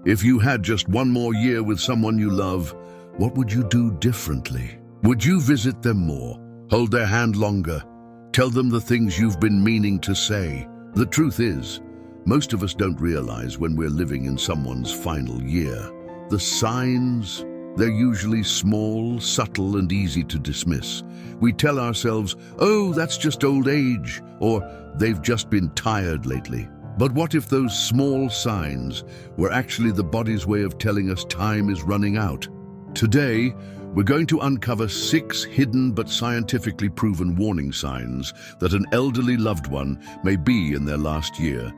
If you had just one more year with someone you love, what would you do differently? Would you visit them more, hold their hand longer, tell them the things you've been meaning to say? The truth is, most of us don't realize when we're living in someone's final year. The signs, they're usually small, subtle, and easy to dismiss. We tell ourselves, oh, that's just old age, or they've just been tired lately. But what if those small signs were actually the body's way of telling us time is running out? Today, we're going to uncover 6 hidden but scientifically proven warning signs that an elderly loved one may be in their last year.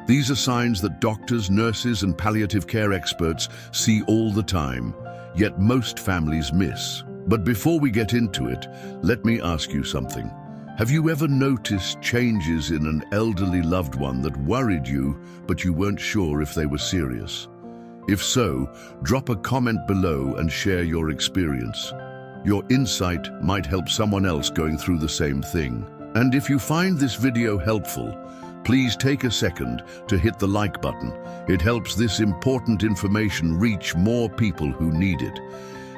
These are signs that doctors, nurses, and palliative care experts see all the time, yet most families miss. But before we get into it, let me ask you something. Have you ever noticed changes in an elderly loved one that worried you, but you weren't sure if they were serious? If so, drop a comment below and share your experience. Your insight might help someone else going through the same thing. And if you find this video helpful, please take a second to hit the like button. It helps this important information reach more people who need it.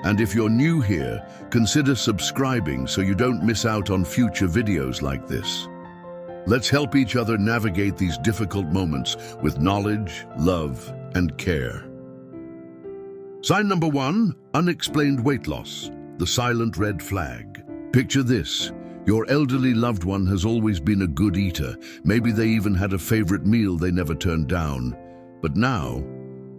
And if you're new here, consider subscribing so you don't miss out on future videos like this. Let's help each other navigate these difficult moments with knowledge, love, and care. Sign number 1, unexplained weight loss, the silent red flag. Picture this. Your elderly loved one has always been a good eater. Maybe they even had a favorite meal they never turned down. But now,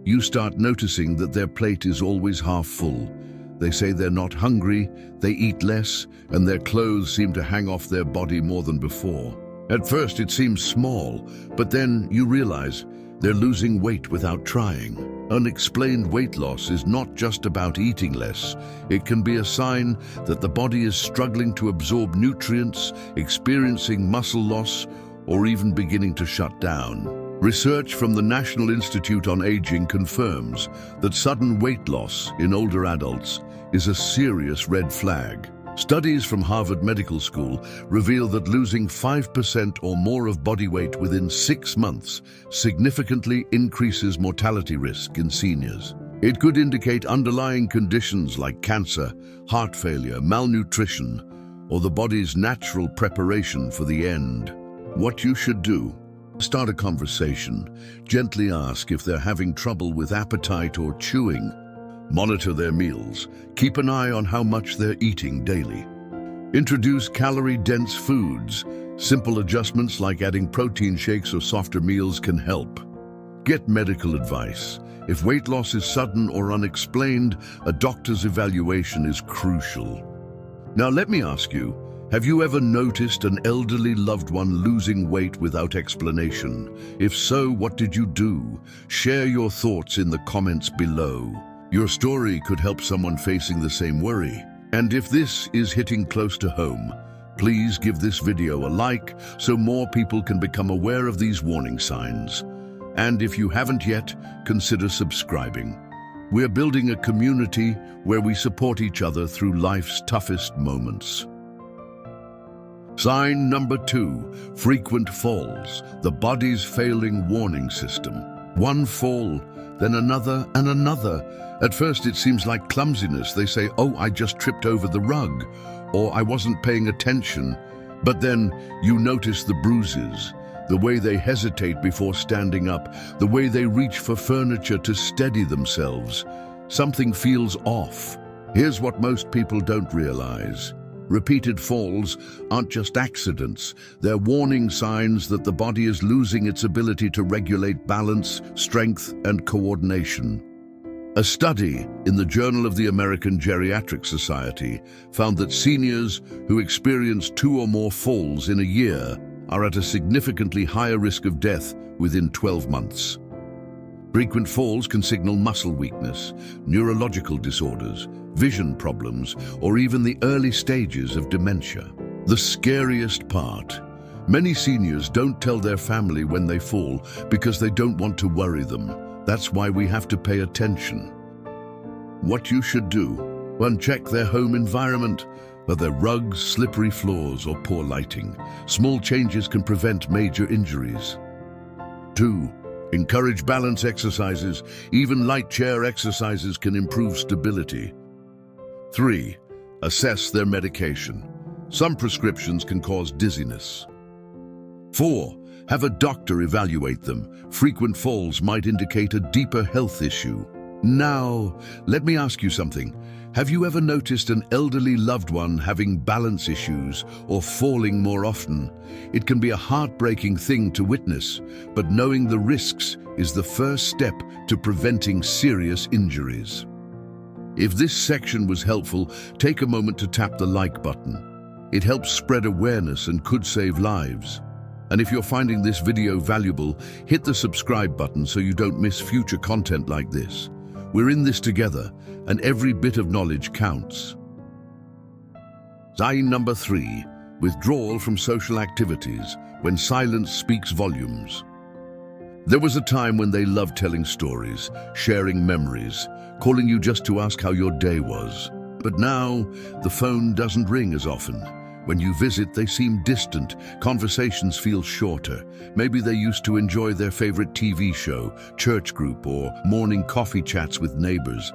you start noticing that their plate is always half full. They say they're not hungry, they eat less, and their clothes seem to hang off their body more than before. At first it seems small, but then you realize they're losing weight without trying. Unexplained weight loss is not just about eating less. It can be a sign that the body is struggling to absorb nutrients, experiencing muscle loss, or even beginning to shut down. Research from the National Institute on Aging confirms that sudden weight loss in older adults is a serious red flag. Studies from Harvard Medical School reveal that losing 5% or more of body weight within 6 months significantly increases mortality risk in seniors. It could indicate underlying conditions like cancer, heart failure, malnutrition, or the body's natural preparation for the end. What you should do: start a conversation. Gently ask if they're having trouble with appetite or chewing. Monitor their meals. Keep an eye on how much they're eating daily. Introduce calorie-dense foods. Simple adjustments like adding protein shakes or softer meals can help. Get medical advice. If weight loss is sudden or unexplained, a doctor's evaluation is crucial. Now let me ask you, have you ever noticed an elderly loved one losing weight without explanation? If so, what did you do? Share your thoughts in the comments below. Your story could help someone facing the same worry. And if this is hitting close to home, please give this video a like so more people can become aware of these warning signs. And if you haven't yet, consider subscribing. We're building a community where we support each other through life's toughest moments. Sign number 2, frequent falls, the body's failing warning system. One fall, then another and another. At first it seems like clumsiness. They say, oh, I just tripped over the rug, or I wasn't paying attention. But then you notice the bruises, the way they hesitate before standing up, the way they reach for furniture to steady themselves. Something feels off. Here's what most people don't realize. Repeated falls aren't just accidents. They're warning signs that the body is losing its ability to regulate balance, strength, and coordination. A study in the Journal of the American Geriatric Society found that seniors who experience 2 or more falls in a year are at a significantly higher risk of death within 12 months. Frequent falls can signal muscle weakness, neurological disorders, vision problems, or even the early stages of dementia. The scariest part: many seniors don't tell their family when they fall because they don't want to worry them. That's why we have to pay attention. What you should do: 1. Check their home environment. Are there rugs, slippery floors, or poor lighting? Small changes can prevent major injuries. 2. Encourage balance exercises. Even light chair exercises can improve stability. 3. Assess their medication. Some prescriptions can cause dizziness. 4. Have a doctor evaluate them. Frequent falls might indicate a deeper health issue. Now, let me ask you something. Have you ever noticed an elderly loved one having balance issues or falling more often? It can be a heartbreaking thing to witness, but knowing the risks is the first step to preventing serious injuries. If this section was helpful, take a moment to tap the like button. It helps spread awareness and could save lives. And if you're finding this video valuable, hit the subscribe button so you don't miss future content like this. We're in this together, and every bit of knowledge counts. Sign number 3, withdrawal from social activities when silence speaks volumes. There was a time when they loved telling stories, sharing memories, calling you just to ask how your day was. But now, the phone doesn't ring as often. When you visit, they seem distant, conversations feel shorter. Maybe they used to enjoy their favorite TV show, church group, or morning coffee chats with neighbors.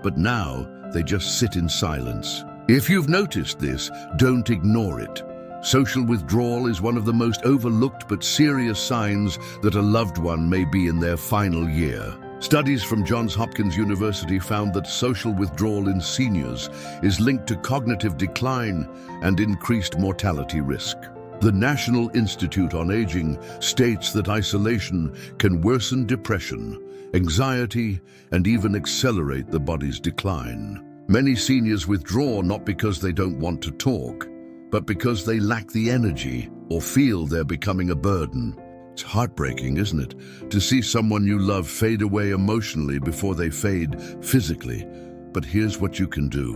But now, they just sit in silence. If you've noticed this, don't ignore it. Social withdrawal is one of the most overlooked but serious signs that a loved one may be in their final year. Studies from Johns Hopkins University found that social withdrawal in seniors is linked to cognitive decline and increased mortality risk. The National Institute on Aging states that isolation can worsen depression, anxiety, and even accelerate the body's decline. Many seniors withdraw not because they don't want to talk, but because they lack the energy or feel they're becoming a burden. It's heartbreaking, isn't it, to see someone you love fade away emotionally before they fade physically. But here's what you can do.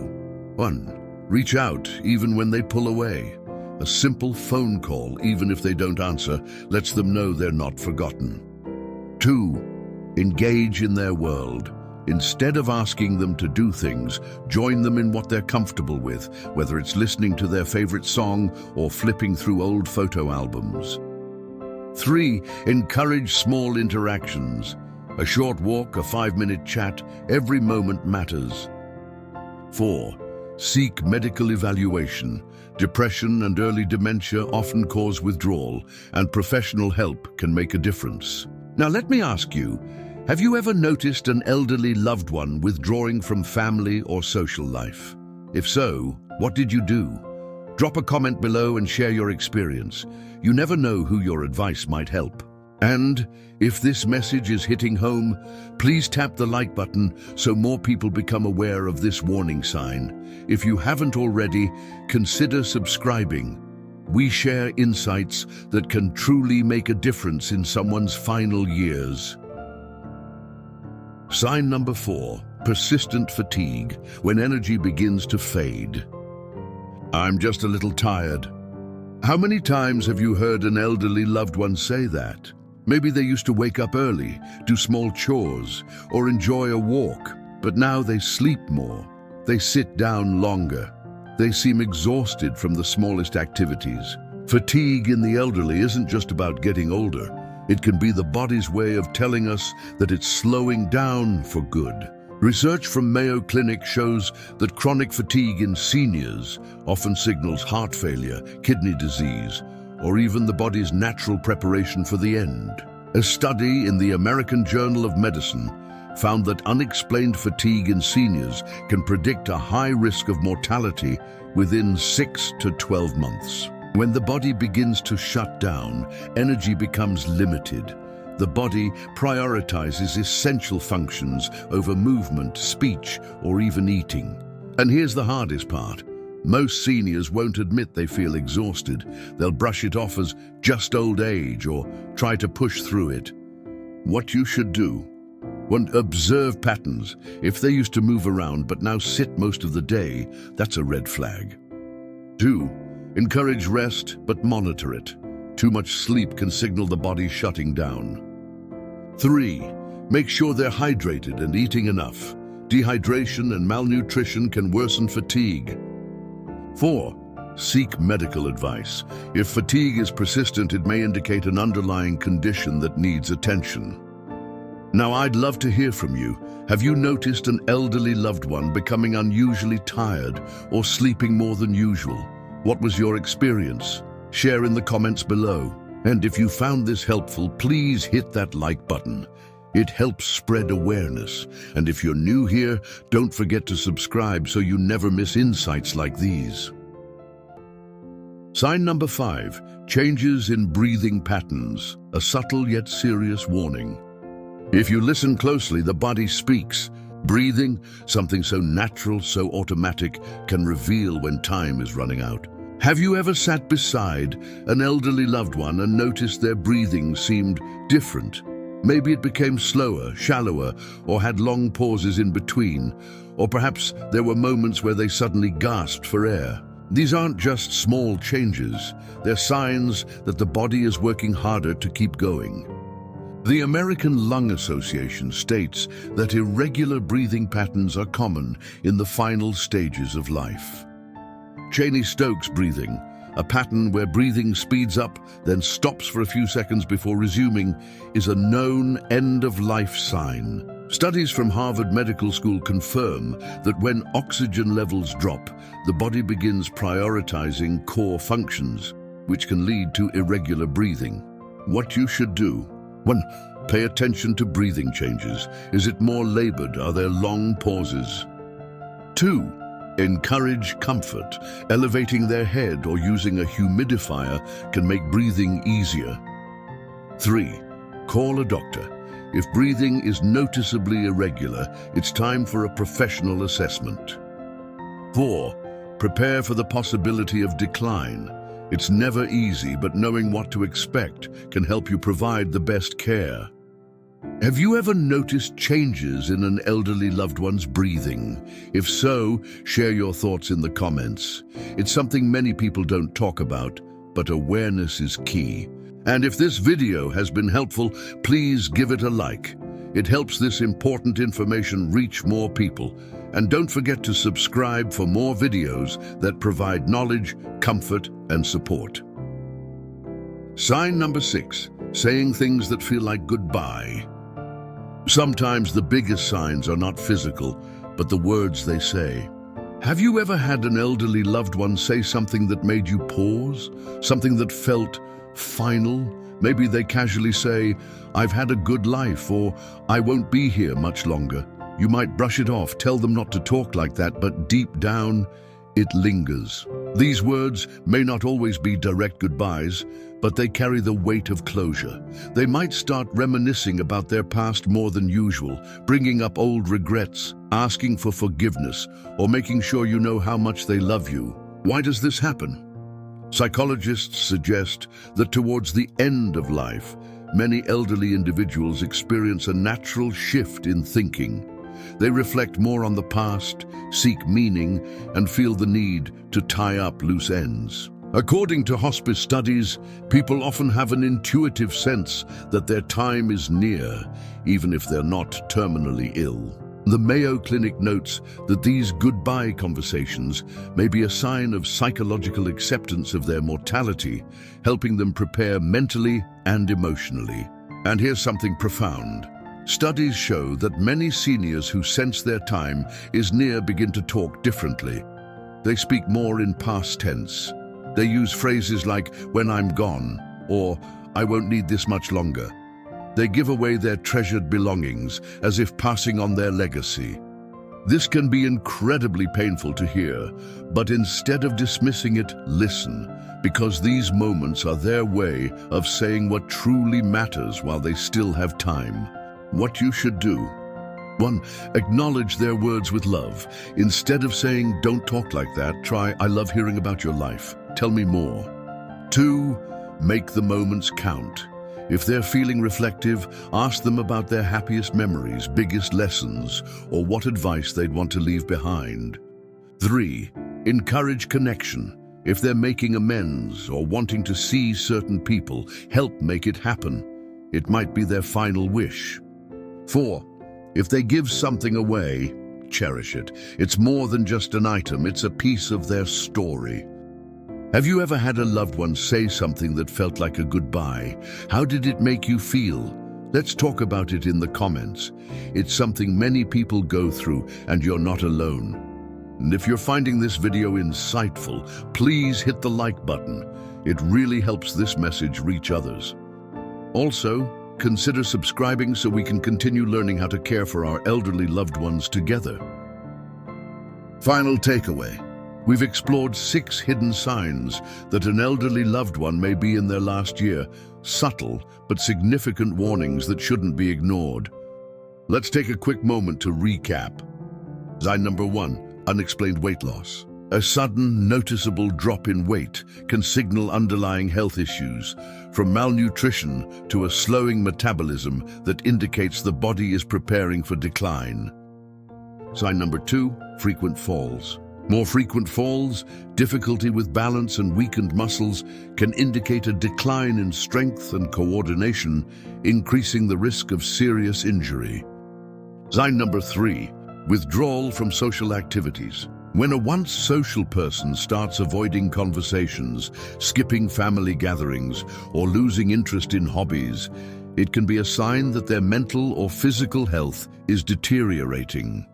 1. Reach out even when they pull away. A simple phone call, even if they don't answer, lets them know they're not forgotten. 2. Engage in their world. Instead of asking them to do things, join them in what they're comfortable with, whether it's listening to their favorite song or flipping through old photo albums. 3. Encourage small interactions. A short walk, a 5-minute chat, every moment matters. 4. Seek medical evaluation. Depression and early dementia often cause withdrawal, and professional help can make a difference. Now let me ask you, have you ever noticed an elderly loved one withdrawing from family or social life? If so, what did you do? Drop a comment below and share your experience. You never know who your advice might help. And if this message is hitting home, please tap the like button so more people become aware of this warning sign. If you haven't already, consider subscribing. We share insights that can truly make a difference in someone's final years. Sign number 4, persistent fatigue, when energy begins to fade. I'm just a little tired. How many times have you heard an elderly loved one say that? Maybe they used to wake up early, do small chores, or enjoy a walk, but now they sleep more. They sit down longer. They seem exhausted from the smallest activities. Fatigue in the elderly isn't just about getting older. It can be the body's way of telling us that it's slowing down for good. Research from Mayo Clinic shows that chronic fatigue in seniors often signals heart failure, kidney disease, or even the body's natural preparation for the end. A study in the American Journal of Medicine found that unexplained fatigue in seniors can predict a high risk of mortality within 6 to 12 months. When the body begins to shut down, energy becomes limited. The body prioritizes essential functions over movement, speech, or even eating. And here's the hardest part. Most seniors won't admit they feel exhausted. They'll brush it off as just old age or try to push through it. What you should do: 1. Observe patterns. If they used to move around but now sit most of the day, that's a red flag. 2. Encourage rest, but monitor it. Too much sleep can signal the body shutting down. 3. Make sure they're hydrated and eating enough. Dehydration and malnutrition can worsen fatigue. 4. Seek medical advice. If fatigue is persistent, it may indicate an underlying condition that needs attention. Now, I'd love to hear from you. Have you noticed an elderly loved one becoming unusually tired or sleeping more than usual? What was your experience? Share in the comments below. And if you found this helpful, please hit that like button. It helps spread awareness. And if you're new here, don't forget to subscribe so you never miss insights like these. Sign number 5, changes in breathing patterns, a subtle yet serious warning. If you listen closely, the body speaks. Breathing, something so natural, so automatic, can reveal when time is running out. Have you ever sat beside an elderly loved one and noticed their breathing seemed different? Maybe it became slower, shallower, or had long pauses in between, or perhaps there were moments where they suddenly gasped for air. These aren't just small changes, they're signs that the body is working harder to keep going. The American Lung Association states that irregular breathing patterns are common in the final stages of life. Cheyne-Stokes breathing, a pattern where breathing speeds up, then stops for a few seconds before resuming, is a known end-of-life sign. Studies from Harvard Medical School confirm that when oxygen levels drop, the body begins prioritizing core functions, which can lead to irregular breathing. What you should do? 1. Pay attention to breathing changes. Is it more labored? Are there long pauses? 2. Encourage comfort. Elevating their head or using a humidifier can make breathing easier. 3. Call a doctor. If breathing is noticeably irregular, it's time for a professional assessment. 4. Prepare for the possibility of decline. It's never easy, but knowing what to expect can help you provide the best care. Have you ever noticed changes in an elderly loved one's breathing? If so, share your thoughts in the comments. It's something many people don't talk about, but awareness is key. And if this video has been helpful, please give it a like. It helps this important information reach more people. And don't forget to subscribe for more videos that provide knowledge, comfort, and support. Sign number 6, saying things that feel like goodbye. Sometimes the biggest signs are not physical, but the words they say. Have you ever had an elderly loved one say something that made you pause? Something that felt final? Maybe they casually say, "I've had a good life," or "I won't be here much longer." You might brush it off, tell them not to talk like that, but deep down, it lingers. These words may not always be direct goodbyes, but they carry the weight of closure. They might start reminiscing about their past more than usual, bringing up old regrets, asking for forgiveness, or making sure you know how much they love you. Why does this happen? Psychologists suggest that towards the end of life, many elderly individuals experience a natural shift in thinking. They reflect more on the past, seek meaning, and feel the need to tie up loose ends. According to hospice studies, people often have an intuitive sense that their time is near, even if they're not terminally ill. The Mayo Clinic notes that these goodbye conversations may be a sign of psychological acceptance of their mortality, helping them prepare mentally and emotionally. And here's something profound. Studies show that many seniors who sense their time is near begin to talk differently. They speak more in past tense. They use phrases like, "when I'm gone," or "I won't need this much longer." They give away their treasured belongings as if passing on their legacy. This can be incredibly painful to hear, but instead of dismissing it, listen, because these moments are their way of saying what truly matters while they still have time. What you should do. 1. Acknowledge their words with love. Instead of saying, "Don't talk like that," try, "I love hearing about your life. Tell me more." 2. Make the moments count. If they're feeling reflective, ask them about their happiest memories, biggest lessons, or what advice they'd want to leave behind. 3. Encourage connection. If they're making amends or wanting to see certain people, help make it happen. It might be their final wish. 4. If they give something away, cherish it. It's more than just an item, it's a piece of their story. Have you ever had a loved one say something that felt like a goodbye? How did it make you feel? Let's talk about it in the comments. It's something many people go through, and you're not alone. And if you're finding this video insightful, please hit the like button. It really helps this message reach others. Also, consider subscribing so we can continue learning how to care for our elderly loved ones together. Final takeaway. We've explored 6 hidden signs that an elderly loved one may be in their last year, subtle but significant warnings that shouldn't be ignored. Let's take a quick moment to recap. Sign number 1, unexplained weight loss. A sudden, noticeable drop in weight can signal underlying health issues, from malnutrition to a slowing metabolism that indicates the body is preparing for decline. Sign number 2, frequent falls. More frequent falls, difficulty with balance and weakened muscles can indicate a decline in strength and coordination, increasing the risk of serious injury. Sign number 3, withdrawal from social activities. When a once social person starts avoiding conversations, skipping family gatherings, or losing interest in hobbies, it can be a sign that their mental or physical health is deteriorating.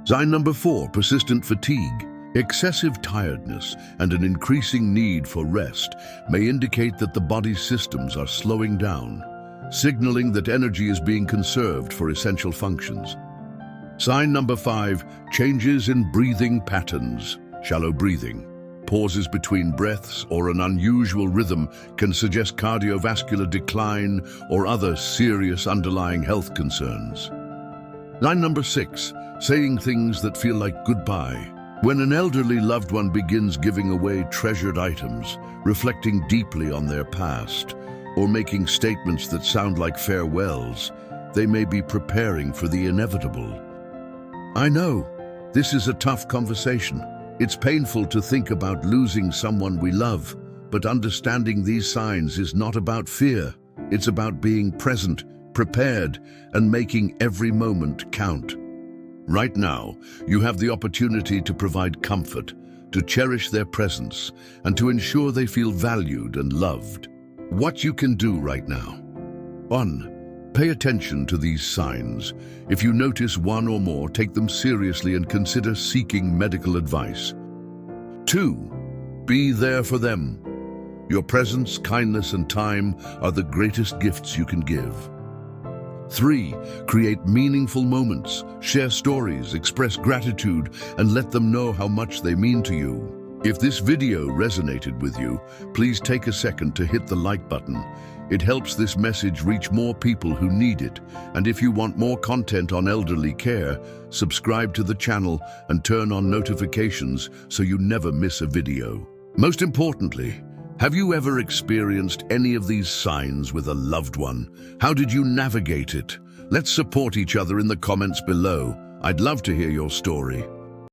Sign number 4, persistent fatigue. Excessive tiredness and an increasing need for rest may indicate that the body's systems are slowing down, signaling that energy is being conserved for essential functions. Sign number 5, changes in breathing patterns. Shallow breathing, pauses between breaths, or an unusual rhythm can suggest cardiovascular decline or other serious underlying health concerns. Sign number 6, saying things that feel like goodbye. When an elderly loved one begins giving away treasured items, reflecting deeply on their past, or making statements that sound like farewells, they may be preparing for the inevitable. I know, this is a tough conversation. It's painful to think about losing someone we love, but understanding these signs is not about fear. It's about being present, prepared, and making every moment count. Right now, you have the opportunity to provide comfort, to cherish their presence, and to ensure they feel valued and loved. What you can do right now. 1. Pay attention to these signs. If you notice one or more, take them seriously and consider seeking medical advice. 2. Be there for them. Your presence, kindness, and time are the greatest gifts you can give. 3. Create meaningful moments, share stories, express gratitude, and let them know how much they mean to you. If this video resonated with you, please take a second to hit the like button. It helps this message reach more people who need it. And if you want more content on elderly care, subscribe to the channel and turn on notifications so you never miss a video. Most importantly, have you ever experienced any of these signs with a loved one? How did you navigate it? Let's support each other in the comments below. I'd love to hear your story.